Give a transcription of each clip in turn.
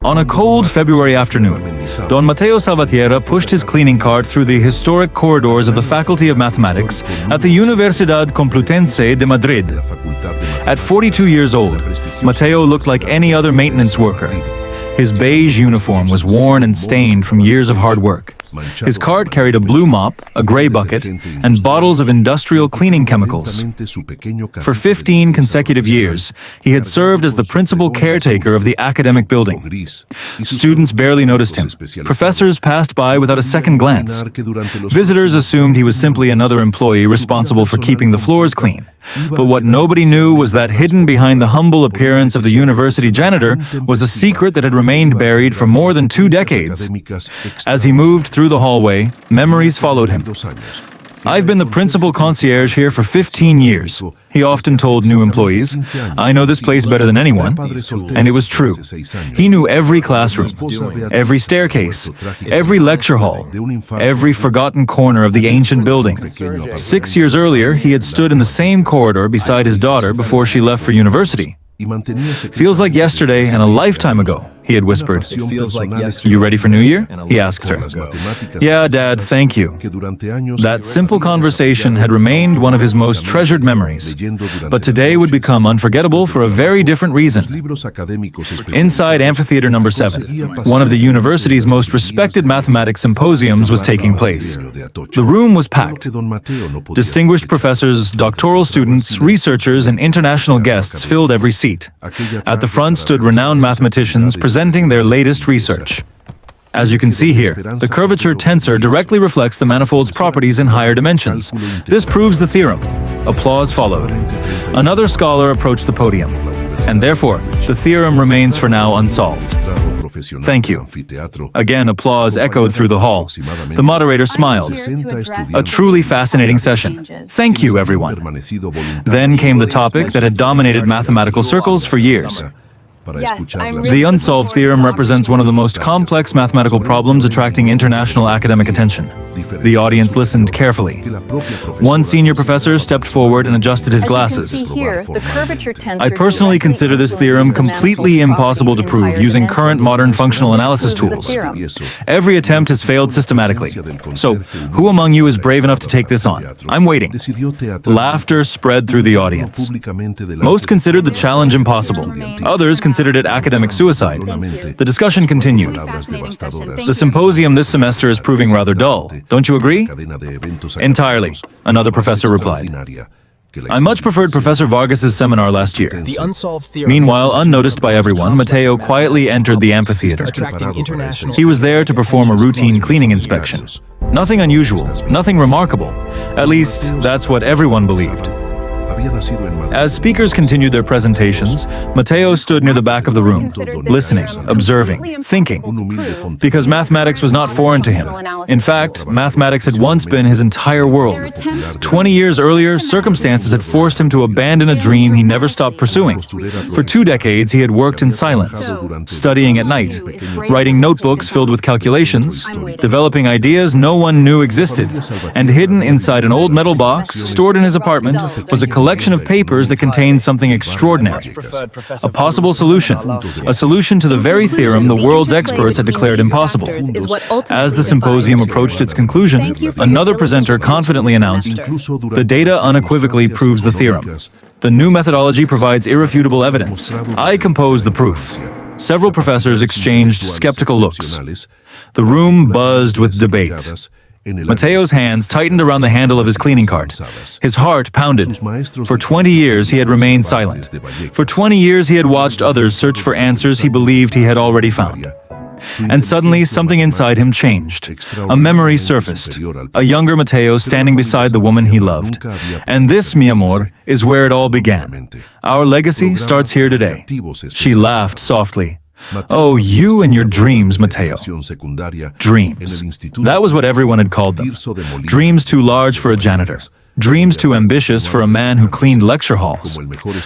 On a cold February afternoon, Don Mateo Salvatierra pushed his cleaning cart through the historic corridors of the Faculty of Mathematics at the Universidad Complutense de Madrid. At 42 years old, Mateo looked like any other maintenance worker. His beige uniform was worn and stained from years of hard work. His cart carried a blue mop, a gray bucket, and bottles of industrial cleaning chemicals. For 15 consecutive years, he had served as the principal caretaker of the academic building. Students barely noticed him. Professors passed by without a second glance. Visitors assumed he was simply another employee responsible for keeping the floors clean. But what nobody knew was that hidden behind the humble appearance of the university janitor was a secret that had remained buried for more than 2 decades. As he moved through the hallway, memories followed him. "I've been the principal concierge here for 15 years," he often told new employees. "I know this place better than anyone." And it was true. He knew every classroom, every staircase, every lecture hall, every forgotten corner of the ancient building. 6 years earlier, he had stood in the same corridor beside his daughter before she left for university. "Feels like yesterday and a lifetime ago," he had whispered. "You ready for New Year?" he asked her. "Yeah, Dad, thank you." That simple conversation had remained one of his most treasured memories, but today would become unforgettable for a very different reason. Inside Amphitheater number 7, one of the university's most respected mathematics symposiums was taking place. The room was packed. Distinguished professors, doctoral students, researchers, and international guests filled every seat. At the front stood renowned mathematicians presenting their latest research. As you can see here, the curvature tensor directly reflects the manifold's properties in higher dimensions. This proves the theorem. Applause followed. Another scholar approached the podium, and therefore, the theorem remains for now unsolved. "Thank you." Again, applause echoed through the hall. The moderator smiled. "A truly fascinating session. Thank you, everyone." Then came the topic that had dominated mathematical circles for years. The unsolved theorem represents one of the most complex mathematical problems attracting international academic attention. The audience listened carefully. One senior professor stepped forward and adjusted his glasses. "I personally consider this theorem completely impossible to prove using current modern functional analysis tools. Every attempt has failed systematically. So, who among you is brave enough to take this on? I'm waiting." Laughter spread through the audience. Most considered the challenge impossible. Others considered it academic suicide. The discussion continued. "The symposium this semester is proving rather dull. Don't you agree?" "Entirely," another professor replied. "I much preferred Professor Vargas's seminar last year." Meanwhile, unnoticed by everyone, Mateo quietly entered the amphitheater. He was there to perform a routine cleaning inspection. Nothing unusual, nothing remarkable. At least, that's what everyone believed. As speakers continued their presentations, Mateo stood near the back of the room, listening, observing, thinking, because mathematics was not foreign to him. In fact, mathematics had once been his entire world. 20 years earlier, circumstances had forced him to abandon a dream he never stopped pursuing. For 2 decades, he had worked in silence, studying at night, writing notebooks filled with calculations, developing ideas no one knew existed, and hidden inside an old metal box stored in his apartment was a collection of papers that contained something extraordinary. A possible solution. A solution to the very theorem the world's experts had declared impossible. As the symposium approached its conclusion, another presenter confidently announced, "The data unequivocally proves the theorem. The new methodology provides irrefutable evidence. I compose the proof." Several professors exchanged skeptical looks. The room buzzed with debate. Mateo's hands tightened around the handle of his cleaning cart. His heart pounded. For 20 years, he had remained silent. For 20 years, he had watched others search for answers he believed he had already found. And suddenly, something inside him changed. A memory surfaced. A younger Mateo standing beside the woman he loved. "And this, mi amor, is where it all began. Our legacy starts here today." She laughed softly. "Oh, you and your dreams, Mateo." Dreams. That was what everyone had called them. Dreams too large for a janitor. Dreams too ambitious for a man who cleaned lecture halls.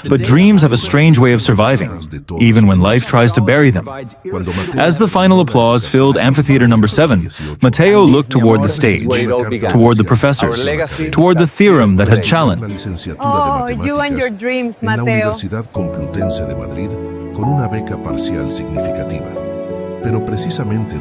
But dreams have a strange way of surviving, even when life tries to bury them. As the final applause filled Amphitheater number 7, Mateo looked toward the stage, toward the professors, toward the theorem that had challenged. "Oh, you and your dreams, Mateo." con una beca parcial significativa. Pero precisamente